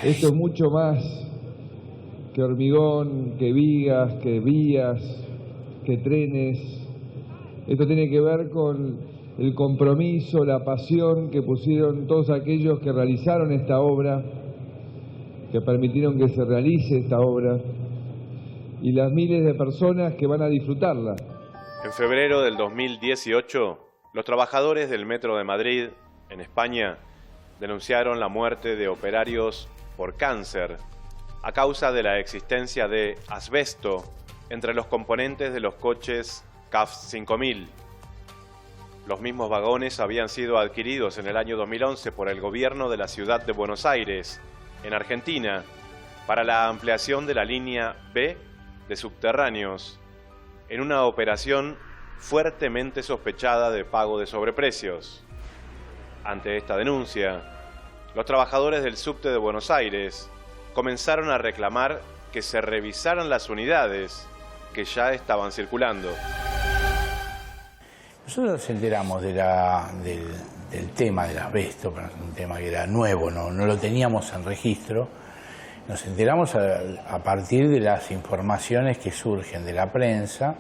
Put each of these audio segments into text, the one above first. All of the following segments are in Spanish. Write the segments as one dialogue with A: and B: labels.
A: Esto es mucho más que hormigón, que vigas, que vías, que trenes. Esto tiene que ver con el compromiso, la pasión que pusieron todos aquellos que realizaron esta obra, que permitieron que se realice esta obra, y las miles de personas que van a disfrutarla.
B: En febrero del 2018, los trabajadores del Metro de Madrid, en España, denunciaron la muerte de operarios por cáncer a causa de la existencia de asbesto entre los componentes de los coches CAF 5000. Los mismos vagones habían sido adquiridos en el año 2011 por el gobierno de la ciudad de Buenos Aires, en Argentina, para la ampliación de la línea B de subterráneos, en una operación fuertemente sospechada de pago de sobreprecios. Ante esta denuncia, los trabajadores del subte de Buenos Aires comenzaron a reclamar que se revisaran las unidades que ya estaban circulando.
C: Nosotros nos enteramos del tema del asbesto, un tema que era nuevo, no lo teníamos en registro. Nos enteramos a partir de las informaciones que surgen de la prensa,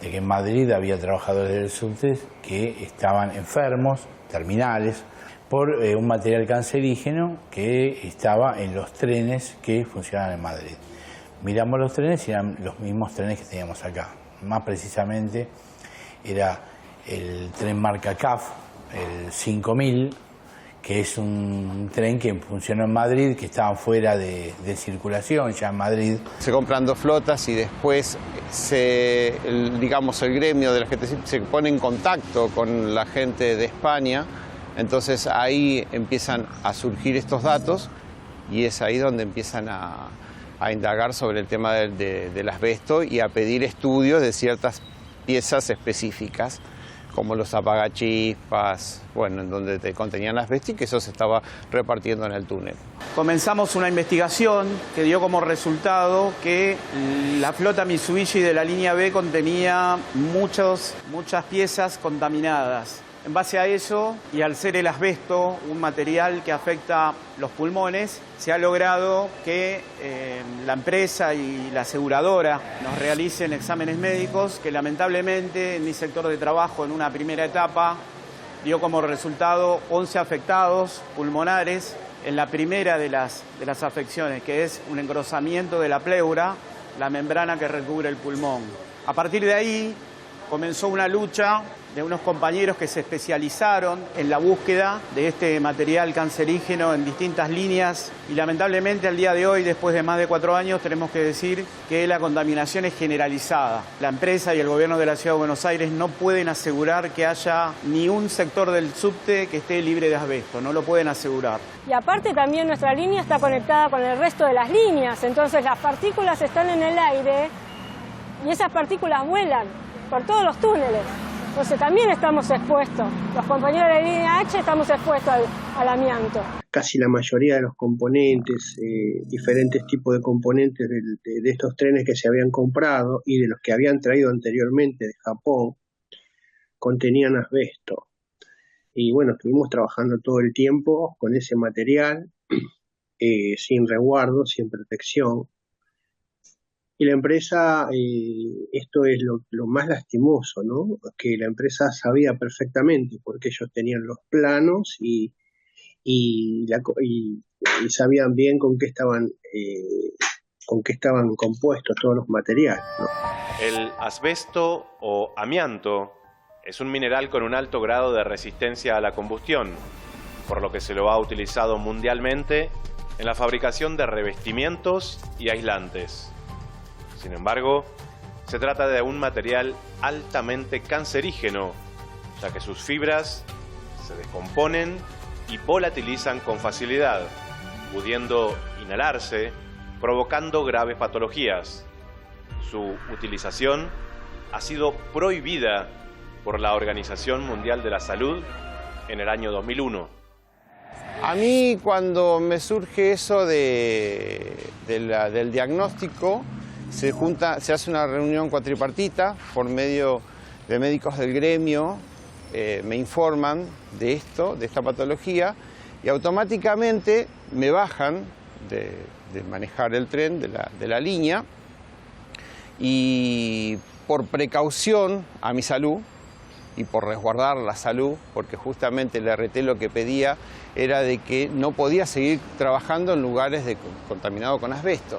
C: de que en Madrid había trabajadores del subte que estaban enfermos, terminales, por un material cancerígeno que estaba en los trenes que funcionaban en Madrid. Miramos los trenes y eran los mismos trenes que teníamos acá. Más precisamente era el tren marca CAF, el 5000, que es un tren que funcionó en Madrid, que estaba fuera de circulación ya en Madrid.
D: Se compran dos flotas y después el gremio de la gente se pone en contacto con la gente de España. Entonces ahí empiezan a surgir estos datos y es ahí donde empiezan a indagar sobre el tema del asbesto y a pedir estudios de ciertas piezas específicas, como los apagachispas, en donde contenían asbesto y que eso se estaba repartiendo en el túnel.
E: Comenzamos una investigación que dio como resultado que la flota Mitsubishi de la línea B contenía muchas piezas contaminadas. En base a eso, y al ser el asbesto un material que afecta los pulmones, se ha logrado que la empresa y la aseguradora nos realicen exámenes médicos que lamentablemente en mi sector de trabajo en una primera etapa dio como resultado 11 afectados pulmonares en la primera de las afecciones, que es un engrosamiento de la pleura, la membrana que recubre el pulmón. A partir de ahí comenzó una lucha de unos compañeros que se especializaron en la búsqueda de este material cancerígeno en distintas líneas y lamentablemente al día de hoy, después de más de 4 años, tenemos que decir que la contaminación es generalizada. La empresa y el gobierno de la Ciudad de Buenos Aires no pueden asegurar que haya ni un sector del subte que esté libre de asbesto, no lo pueden asegurar.
F: Y aparte también nuestra línea está conectada con el resto de las líneas, entonces las partículas están en el aire y esas partículas vuelan por todos los túneles. Entonces también estamos expuestos, los compañeros de la línea H estamos expuestos al amianto.
G: Casi la mayoría de los componentes, diferentes tipos de componentes de estos trenes que se habían comprado y de los que habían traído anteriormente de Japón, contenían asbesto. Y bueno, estuvimos trabajando todo el tiempo con ese material, sin resguardo, sin protección. Y la empresa, esto es lo más lastimoso, ¿no? Que la empresa sabía perfectamente, porque ellos tenían los planos y sabían bien con qué estaban compuestos todos los materiales, ¿no?
B: El asbesto o amianto es un mineral con un alto grado de resistencia a la combustión, por lo que se lo ha utilizado mundialmente en la fabricación de revestimientos y aislantes. Sin embargo, se trata de un material altamente cancerígeno, ya que sus fibras se descomponen y volatilizan con facilidad, pudiendo inhalarse, provocando graves patologías. Su utilización ha sido prohibida por la Organización Mundial de la Salud en el año 2001.
D: A mí, cuando me surge eso del diagnóstico, se hace una reunión cuatripartita por medio de médicos del gremio, me informan de esta patología y automáticamente me bajan de manejar el tren, de la línea, y por precaución a mi salud y por resguardar la salud, porque justamente el RT lo que pedía era de que no podía seguir trabajando en lugares contaminados con asbesto.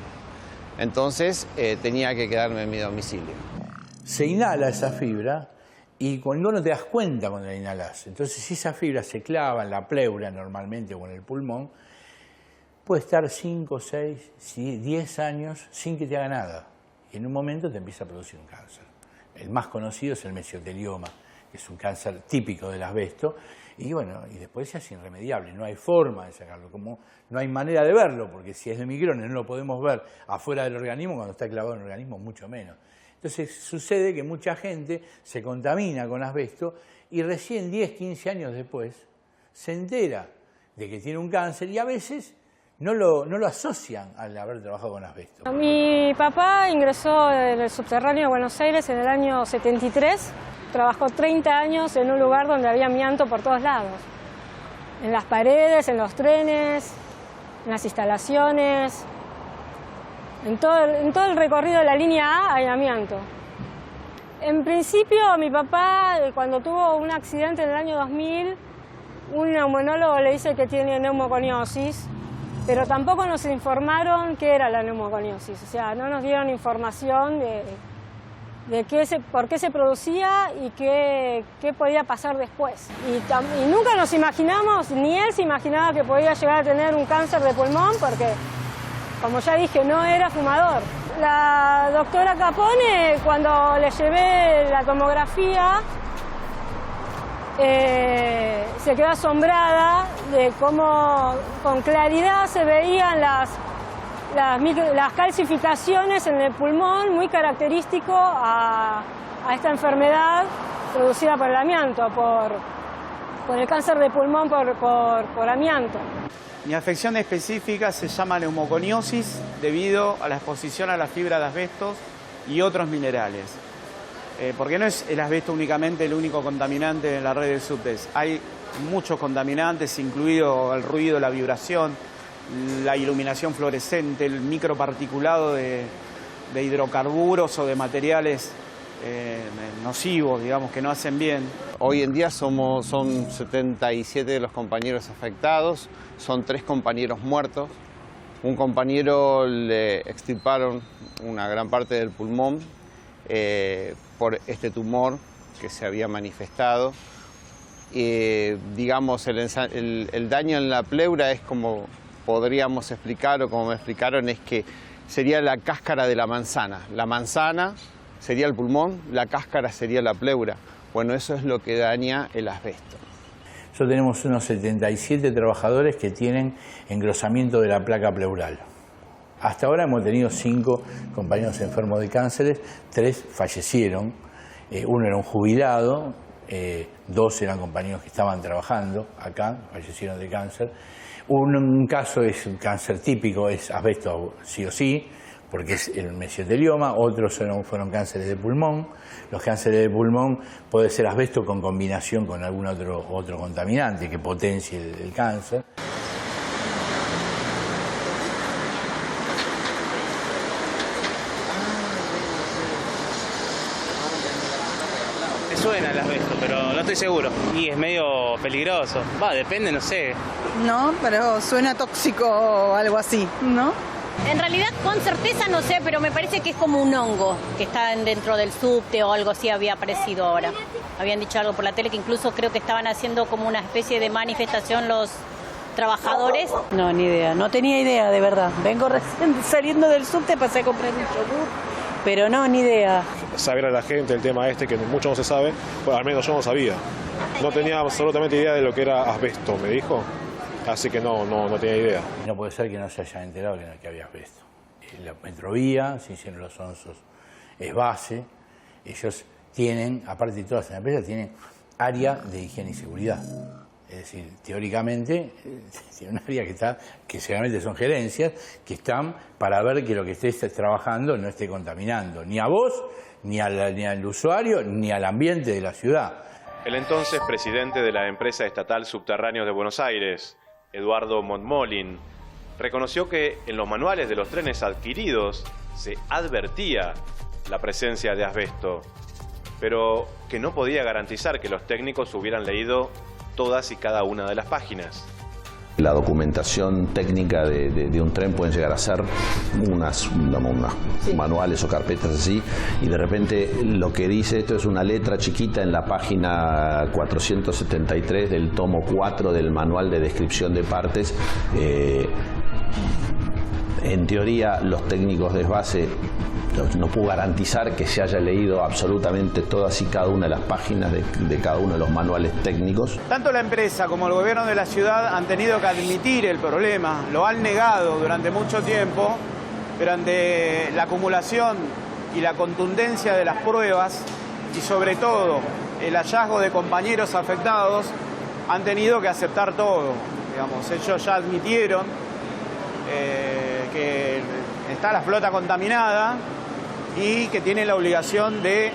D: Entonces tenía que quedarme en mi domicilio.
C: Se inhala esa fibra y cuando no te das cuenta cuando la inhalas. Entonces, si esa fibra se clava en la pleura normalmente o en el pulmón, puede estar 5, 6, 10 años sin que te haga nada. Y en un momento te empieza a producir un cáncer. El más conocido es el mesotelioma, que es un cáncer típico del asbesto. Y bueno, y después ya es irremediable, no hay forma de sacarlo, como no hay manera de verlo, porque si es de micrones no lo podemos ver afuera del organismo, cuando está clavado en el organismo mucho menos. Entonces sucede que mucha gente se contamina con asbesto y recién 10, 15 años después se entera de que tiene un cáncer y a veces no lo asocian al haber trabajado con asbesto.
F: Mi papá ingresó en el subterráneo de Buenos Aires en el año 73. Trabajó 30 años en un lugar donde había amianto por todos lados. En las paredes, en los trenes, en las instalaciones. En todo el recorrido de la línea A hay amianto. En principio, mi papá, cuando tuvo un accidente en el año 2000, un neumonólogo le dice que tiene neumoconiosis, pero tampoco nos informaron qué era la neumoconiosis. O sea, no nos dieron información de por qué se producía y qué podía pasar después. Y nunca nos imaginamos, ni él se imaginaba que podía llegar a tener un cáncer de pulmón, porque, como ya dije, no era fumador. La doctora Capone, cuando le llevé la tomografía, se quedó asombrada de cómo con claridad se veían las calcificaciones en el pulmón, muy característico a esta enfermedad producida por el amianto, por el cáncer de pulmón por amianto.
E: Mi afección específica se llama neumoconiosis debido a la exposición a la fibra de asbestos y otros minerales. Porque no es el asbesto únicamente el único contaminante en la red de subtes. Hay muchos contaminantes, incluido el ruido, la vibración, la iluminación fluorescente, el microparticulado de hidrocarburos o de materiales nocivos, digamos, que no hacen bien.
D: Hoy en día son 77 de los compañeros afectados, son 3 compañeros muertos. Un compañero le extirparon una gran parte del pulmón por este tumor que se había manifestado. Digamos, el daño en la pleura es como podríamos explicar, o como me explicaron, es que sería la cáscara de la manzana. La manzana sería el pulmón, la cáscara sería la pleura. Bueno, eso es lo que daña el asbesto.
C: Nosotros tenemos unos 77 trabajadores que tienen engrosamiento de la placa pleural. Hasta ahora hemos tenido 5 compañeros enfermos de cánceres, 3 fallecieron, uno era un jubilado, 2 eran compañeros que estaban trabajando acá, fallecieron de cáncer. Un caso es un cáncer típico, es asbesto sí o sí, porque es el mesotelioma, otros fueron cánceres de pulmón. Los cánceres de pulmón puede ser asbesto con combinación con algún otro contaminante que potencie el cáncer.
H: Suena el asbesto, pero no estoy seguro. Y es medio peligroso. Depende, no sé.
I: No, pero suena tóxico o algo así, ¿no?
J: En realidad, con certeza no sé, pero me parece que es como un hongo que está dentro del subte o algo así había aparecido ahora. Habían dicho algo por la tele que incluso creo que estaban haciendo como una especie de manifestación los trabajadores.
I: No, ni idea. No tenía idea, de verdad. Vengo recién saliendo del subte, pasé a comprar un yogur, pero no, ni idea.
K: Saber a la gente el tema que mucho no se sabe, pues al menos yo no sabía. No tenía absolutamente idea de lo que era asbesto, me dijo. Así que no tenía idea.
C: No puede ser que no se hayan enterado que había asbesto. La Metrovía, se hicieron los onzos, es base. Ellos tienen, aparte de todas las empresas, tienen área de higiene y seguridad. Es decir, teóricamente, tiene un área que seguramente son gerencias, que están para ver que lo que estés trabajando no esté contaminando ni a vos, ni al usuario, ni al ambiente de la ciudad.
B: El entonces presidente de la empresa estatal Subterráneos de Buenos Aires, Eduardo Montmolin, reconoció que en los manuales de los trenes adquiridos se advertía la presencia de asbesto, pero que no podía garantizar que los técnicos hubieran leído todas y cada una de las páginas.
L: La documentación técnica de un tren pueden llegar a ser unas manuales o carpetas así, y de repente lo que dice esto es una letra chiquita en la página 473 del tomo 4 del manual de descripción de partes. En teoría, los técnicos de base no puedo garantizar que se haya leído absolutamente todas y cada una de las páginas de cada uno de los manuales técnicos.
E: Tanto la empresa como el gobierno de la ciudad han tenido que admitir el problema, lo han negado durante mucho tiempo, pero ante la acumulación y la contundencia de las pruebas y sobre todo el hallazgo de compañeros afectados, han tenido que aceptar todo. Digamos, ellos ya admitieron que está la flota contaminada y que tiene la obligación de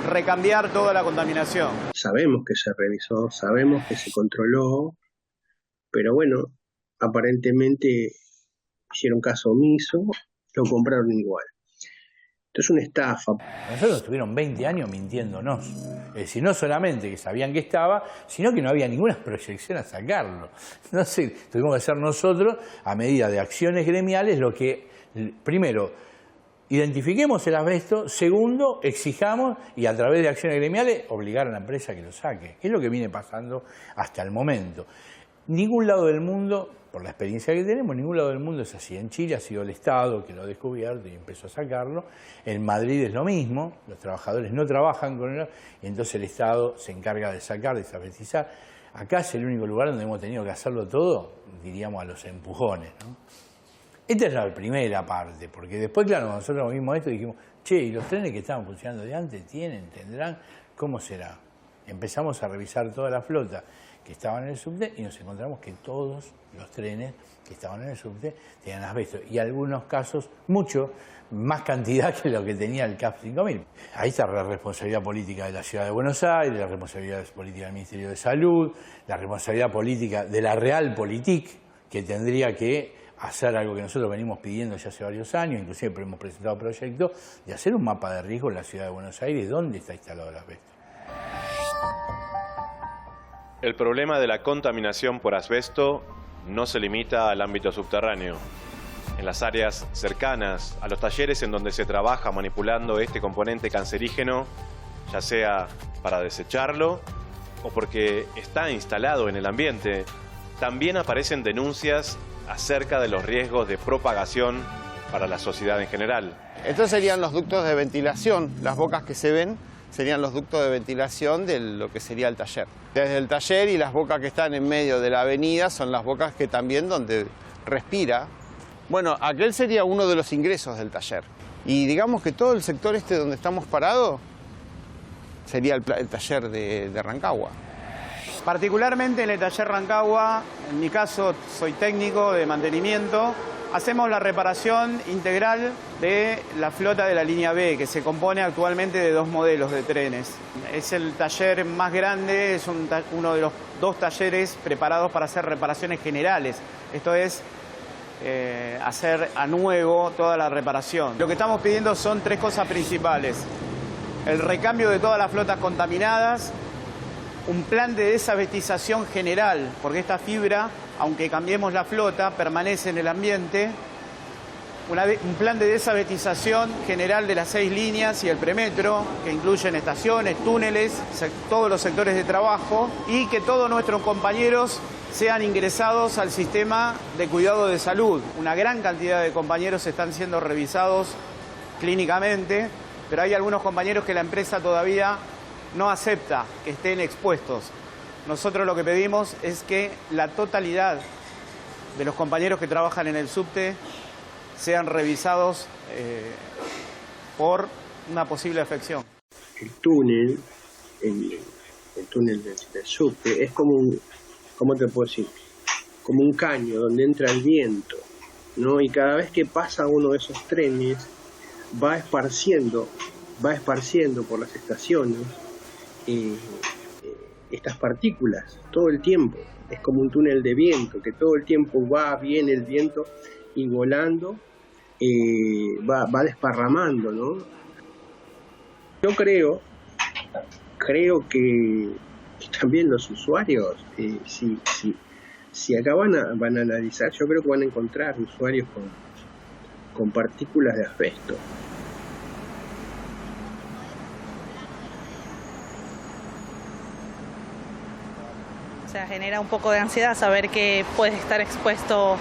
E: recambiar toda la contaminación.
G: Sabemos que se revisó, sabemos que se controló, pero bueno, aparentemente hicieron caso omiso, lo compraron igual. Esto es una estafa.
C: Nosotros estuvieron 20 años mintiéndonos. Es decir, no solamente que sabían que estaba, sino que no había ninguna proyección a sacarlo. Entonces, tuvimos que hacer nosotros, a medida de acciones gremiales, lo que, primero, identifiquemos el asbesto, segundo, exijamos y a través de acciones gremiales obligar a la empresa a que lo saque. Es lo que viene pasando hasta el momento. Ningún lado del mundo, por la experiencia que tenemos, ningún lado del mundo es así. En Chile ha sido el Estado que lo ha descubierto y empezó a sacarlo. En Madrid es lo mismo, los trabajadores no trabajan con él, y entonces el Estado se encarga de sacar, de desasbestizar. Acá es el único lugar donde hemos tenido que hacerlo todo, diríamos, a los empujones, ¿no? Esta es la primera parte, porque después, claro, cuando nosotros vimos esto dijimos, che, ¿y los trenes que estaban funcionando de antes tendrán? ¿Cómo será? Empezamos a revisar toda la flota que estaban en el subte y nos encontramos que todos los trenes que estaban en el subte tenían asbesto, y en algunos casos mucho más cantidad que lo que tenía el CAF 5000. Ahí está la responsabilidad política de la Ciudad de Buenos Aires, la responsabilidad política del Ministerio de Salud, la responsabilidad política de la Realpolitik, que tendría que hacer algo que nosotros venimos pidiendo ya hace varios años, inclusive hemos presentado proyectos de hacer un mapa de riesgo en la Ciudad de Buenos Aires, dónde está instalado el asbesto.
B: El problema de la contaminación por asbesto no se limita al ámbito subterráneo. En las áreas cercanas a los talleres en donde se trabaja manipulando este componente cancerígeno, ya sea para desecharlo o porque está instalado en el ambiente, también aparecen denuncias acerca de los riesgos de propagación para la sociedad en general.
D: Estos serían los ductos de ventilación, las bocas que se ven serían los ductos de ventilación de lo que sería el taller. Desde el taller, y las bocas que están en medio de la avenida son las bocas que también donde respira. Bueno, aquel sería uno de los ingresos del taller. Y digamos que todo el sector este donde estamos parados sería el taller de Rancagua.
E: Particularmente en el taller Rancagua, en mi caso soy técnico de mantenimiento, hacemos la reparación integral de la flota de la línea B, que se compone actualmente de 2 modelos de trenes. Es el taller más grande, es uno de los 2 talleres preparados para hacer reparaciones generales. Esto es hacer a nuevo toda la reparación. Lo que estamos pidiendo son 3 cosas principales: el recambio de todas las flotas contaminadas, un plan de desasbestización general, porque esta fibra, aunque cambiemos la flota, permanece en el ambiente. Un plan de desasbestización general de las 6 líneas y el premetro, que incluyen estaciones, túneles, todos los sectores de trabajo, y que todos nuestros compañeros sean ingresados al sistema de cuidado de salud. Una gran cantidad de compañeros están siendo revisados clínicamente, pero hay algunos compañeros que la empresa todavía no acepta que estén expuestos. Nosotros lo que pedimos es que la totalidad de los compañeros que trabajan en el subte sean revisados por una posible afección.
G: El túnel del subte es como un, ¿cómo te puedo decir? Como un caño donde entra el viento, ¿no? Y cada vez que pasa uno de esos trenes va esparciendo por las estaciones estas partículas todo el tiempo. Es como un túnel de viento, que todo el tiempo viene el viento y volando va desparramando, ¿no? Yo creo que también los usuarios, si acá van a analizar, yo creo que van a encontrar usuarios con partículas de asbesto.
M: O sea, genera un poco de ansiedad saber que puedes estar expuesto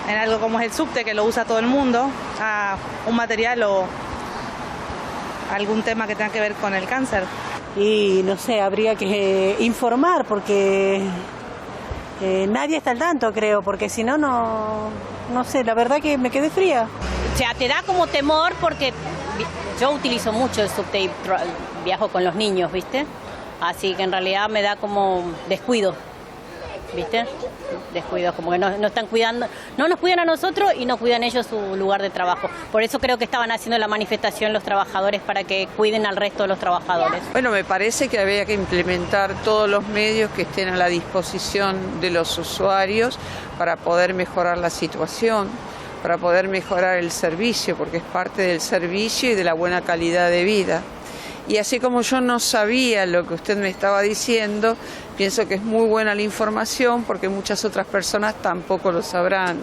M: en algo como es el subte, que lo usa todo el mundo, a un material o algún tema que tenga que ver con el cáncer.
I: Y no sé, habría que informar porque nadie está al tanto, creo, porque si no, no sé, la verdad que me quedé fría.
J: O sea, te da como temor porque yo utilizo mucho el subte y viajo con los niños, ¿viste? Así que en realidad me da como descuido, ¿viste? Descuido, como que no están cuidando, no nos cuidan a nosotros y no cuidan ellos su lugar de trabajo. Por eso creo que estaban haciendo la manifestación los trabajadores para que cuiden al resto de los trabajadores.
N: Bueno, me parece que había que implementar todos los medios que estén a la disposición de los usuarios para poder mejorar la situación, para poder mejorar el servicio, porque es parte del servicio y de la buena calidad de vida. Y así como yo no sabía lo que usted me estaba diciendo, pienso que es muy buena la información porque muchas otras personas tampoco lo sabrán.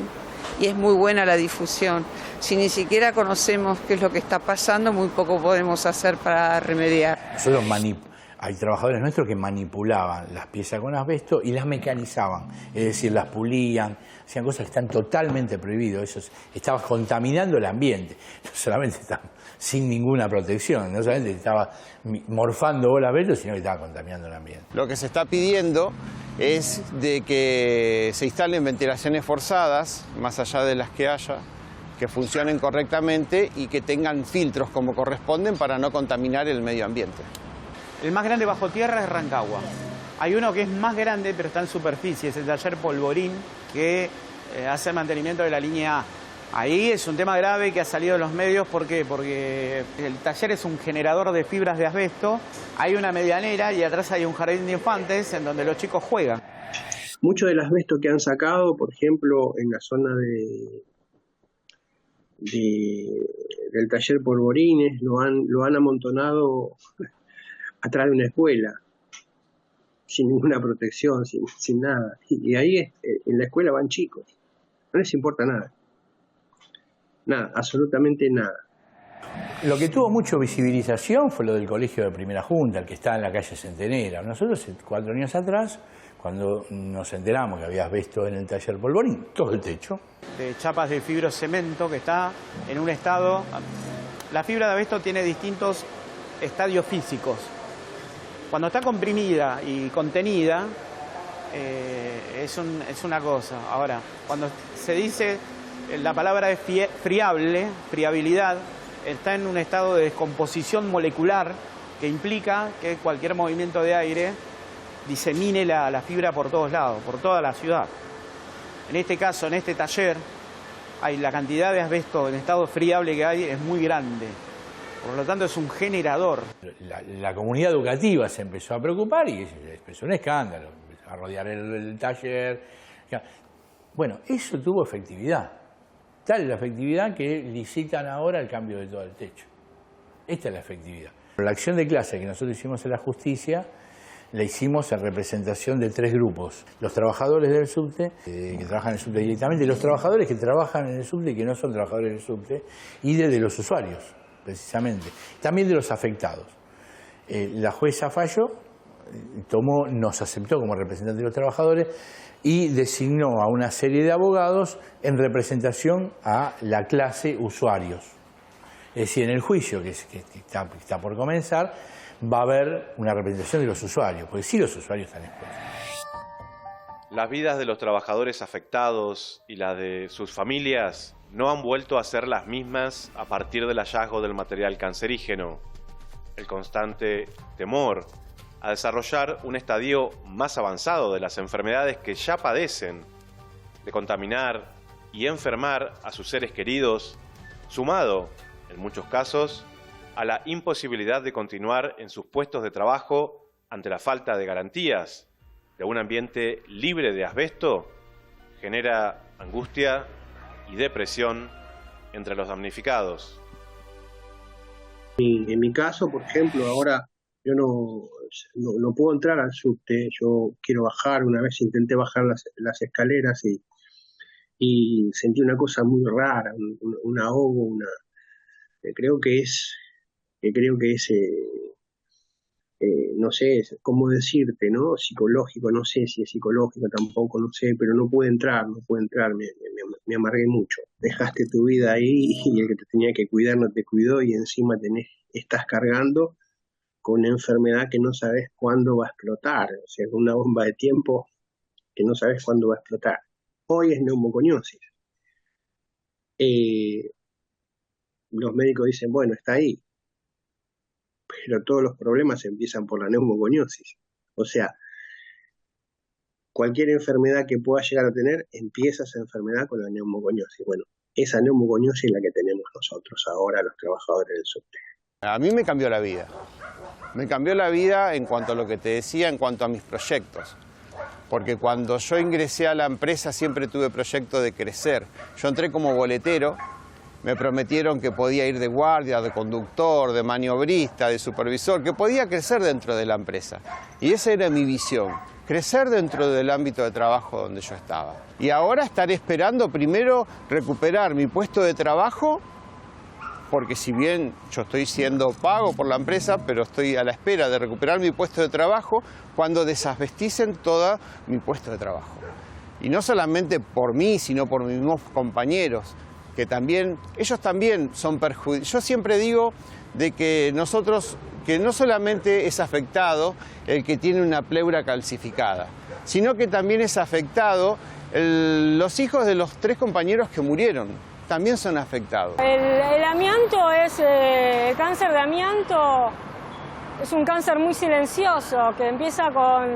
N: Y es muy buena la difusión. Si ni siquiera conocemos qué es lo que está pasando, muy poco podemos hacer para remediar.
C: Nosotros hay trabajadores nuestros que manipulaban las piezas con asbesto y las mecanizaban, es decir, las pulían, hacían cosas que están totalmente prohibidas. Eso estaba contaminando el ambiente, no solamente estaba sin ninguna protección, no solamente estaba morfando bolas asbesto, sino que estaba contaminando el ambiente.
D: Lo que se está pidiendo es de que se instalen ventilaciones forzadas, más allá de las que haya, que funcionen correctamente y que tengan filtros como corresponden para no contaminar el medio ambiente.
E: El más grande bajo tierra es Rancagua. Hay uno que es más grande, pero está en superficie, es el taller Polvorín, que hace el mantenimiento de la línea A. Ahí es un tema grave que ha salido en los medios. ¿Por qué? Porque el taller es un generador de fibras de asbesto, hay una medianera y atrás hay un jardín de infantes en donde los chicos juegan.
G: Mucho del asbesto que han sacado, por ejemplo, en la zona del taller Polvorines, lo han amontonado atrás de una escuela, sin ninguna protección, sin nada. Y ahí en la escuela van chicos, no les importa nada. Nada, absolutamente nada.
C: Lo que tuvo mucha visibilización fue lo del colegio de Primera Junta, el que está en la calle Centenera. Nosotros 4 años atrás, cuando nos enteramos que había asbesto en el taller Polvorín, todo el techo.
E: De chapas de fibrocemento que está en un estado... La fibra de asbesto tiene distintos estadios físicos. Cuando está comprimida y contenida, es una cosa. Ahora, cuando se dice la palabra es friabilidad, está en un estado de descomposición molecular que implica que cualquier movimiento de aire disemine la fibra por todos lados, por toda la ciudad. En este caso, en este taller, la cantidad de asbesto en estado friable que hay es muy grande. Por lo tanto, es un generador.
C: La comunidad educativa se empezó a preocupar y empezó un escándalo, empezó a rodear el taller. Bueno, eso tuvo efectividad. Tal es la efectividad que licitan ahora el cambio de todo el techo. Esta es la efectividad. La acción de clase que nosotros hicimos en la justicia, la hicimos en representación de 3 grupos. Los trabajadores del subte, que trabajan en el subte directamente, y los trabajadores que trabajan en el subte y que no son trabajadores del subte, y de los usuarios, precisamente. También de los afectados. La jueza falló, nos aceptó como representantes de los trabajadores y designó a una serie de abogados en representación a la clase usuarios. Es decir, en el juicio que está por comenzar, va a haber una representación de los usuarios, porque sí los usuarios están expuestos.
B: Las vidas de los trabajadores afectados y las de sus familias no han vuelto a ser las mismas a partir del hallazgo del material cancerígeno. El constante temor a desarrollar un estadio más avanzado de las enfermedades que ya padecen, de contaminar y enfermar a sus seres queridos, sumado, en muchos casos, a la imposibilidad de continuar en sus puestos de trabajo ante la falta de garantías de un ambiente libre de asbesto, genera angustia y depresión entre los damnificados.
G: En mi caso, por ejemplo, ahora yo no puedo entrar al subte, yo quiero bajar, una vez intenté bajar las escaleras y sentí una cosa muy rara, un ahogo, creo que es no sé cómo decirte, ¿no? Psicológico, no sé si es psicológico tampoco, no sé, pero no pude entrar, me amargué mucho. Dejaste tu vida ahí y el que te tenía que cuidar no te cuidó y encima estás cargando con una enfermedad que no sabes cuándo va a explotar, o sea, con una bomba de tiempo que no sabes cuándo va a explotar. Hoy es neumoconiosis. Los médicos dicen, bueno, está ahí, pero todos los problemas empiezan por la neumoconiosis. O sea, cualquier enfermedad que pueda llegar a tener, empieza esa enfermedad con la neumoconiosis. Bueno, esa neumoconiosis es la que tenemos nosotros ahora, los trabajadores del subte.
D: A mí me cambió la vida. Me cambió la vida en cuanto a lo que te decía, en cuanto a mis proyectos. Porque cuando yo ingresé a la empresa siempre tuve proyecto de crecer. Yo entré como boletero, me prometieron que podía ir de guardia, de conductor, de maniobrista, de supervisor, que podía crecer dentro de la empresa. Y esa era mi visión, crecer dentro del ámbito de trabajo donde yo estaba. Y ahora estaré esperando primero recuperar mi puesto de trabajo, porque si bien yo estoy siendo pago por la empresa, pero estoy a la espera de recuperar mi puesto de trabajo cuando desasbesticen todo mi puesto de trabajo. Y no solamente por mí, sino por mis mismos compañeros, que también, ellos también son perjudicados. Yo siempre digo de que nosotros, que no solamente es afectado el que tiene una pleura calcificada, sino que también es afectado los hijos de los 3 compañeros que murieron. También son afectados.
F: El amianto el cáncer de amianto es un cáncer muy silencioso que empieza con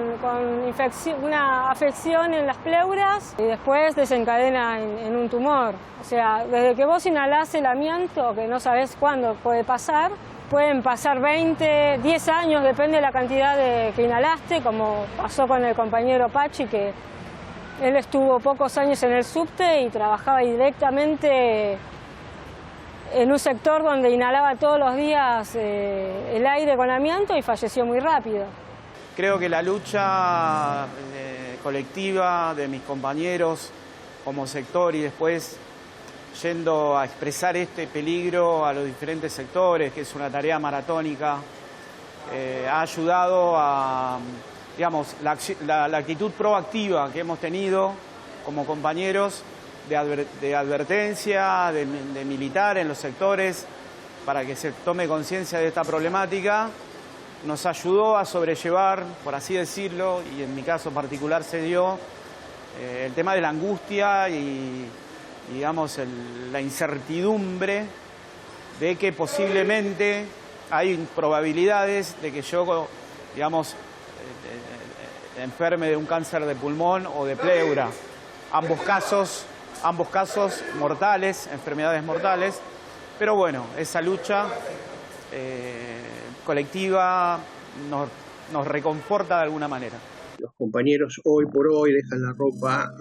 F: una afección en las pleuras y después desencadena en un tumor. O sea, desde que vos inhalás el amianto, que no sabés cuándo puede pasar, pueden pasar 20, 10 años, depende de la cantidad que inhalaste, como pasó con el compañero Pachi, que él estuvo pocos años en el subte y trabajaba directamente en un sector donde inhalaba todos los días el aire con amianto y falleció muy rápido.
E: Creo que la lucha colectiva de mis compañeros como sector y después yendo a expresar este peligro a los diferentes sectores, que es una tarea maratónica, ha ayudado a... digamos, la actitud proactiva que hemos tenido como compañeros de advertencia, de militar en los sectores, para que se tome conciencia de esta problemática, nos ayudó a sobrellevar, por así decirlo, y en mi caso particular se dio, el tema de la angustia y digamos, la incertidumbre de que posiblemente hay probabilidades de que yo, digamos, enferme de un cáncer de pulmón o de pleura. Ambos casos mortales, enfermedades mortales, pero bueno, esa lucha colectiva nos reconforta de alguna manera.
G: Los compañeros hoy por hoy dejan la ropa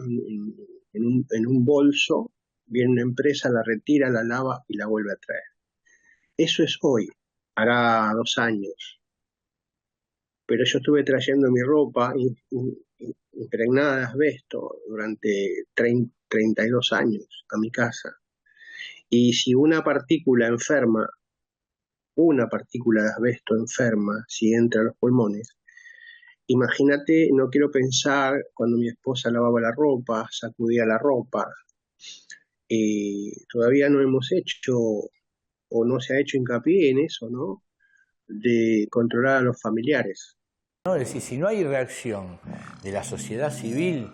G: en un bolso, viene una empresa, la retira, la lava y la vuelve a traer. Eso es hoy, hará 2 años. Pero yo estuve trayendo mi ropa impregnada de asbesto durante 32 años a mi casa. Y si una partícula de asbesto enferma, si entra a los pulmones, imagínate, no quiero pensar cuando mi esposa lavaba la ropa, sacudía la ropa. Todavía no hemos hecho, o no se ha hecho hincapié en eso, ¿no? De controlar a los familiares.
C: ¿No? Es decir, si no hay reacción de la sociedad civil,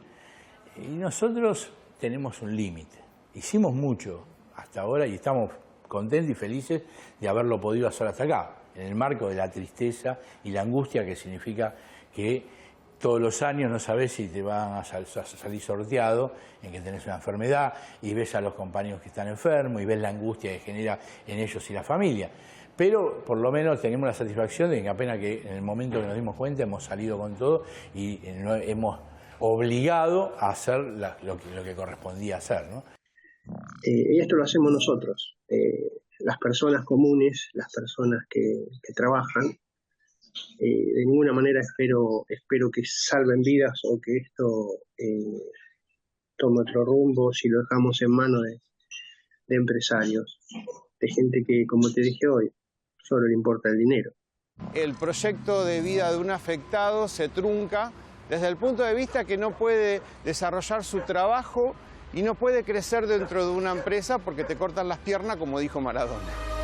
C: y nosotros tenemos un límite. Hicimos mucho hasta ahora y estamos contentos y felices de haberlo podido hacer hasta acá, en el marco de la tristeza y la angustia que significa que todos los años no sabes si te van a salir sorteado en que tenés una enfermedad y ves a los compañeros que están enfermos y ves la angustia que genera en ellos y la familia. Pero por lo menos tenemos la satisfacción de que apenas que en el momento que nos dimos cuenta hemos salido con todo y hemos obligado a hacer lo que correspondía hacer, ¿no?
G: Y esto lo hacemos nosotros, las personas comunes, las personas que trabajan. De ninguna manera espero que salven vidas o que esto tome otro rumbo si lo dejamos en manos de empresarios, de gente que, como te dije hoy, solo le importa el dinero.
D: El proyecto de vida de un afectado se trunca desde el punto de vista que no puede desarrollar su trabajo y no puede crecer dentro de una empresa porque te cortan las piernas, como dijo Maradona.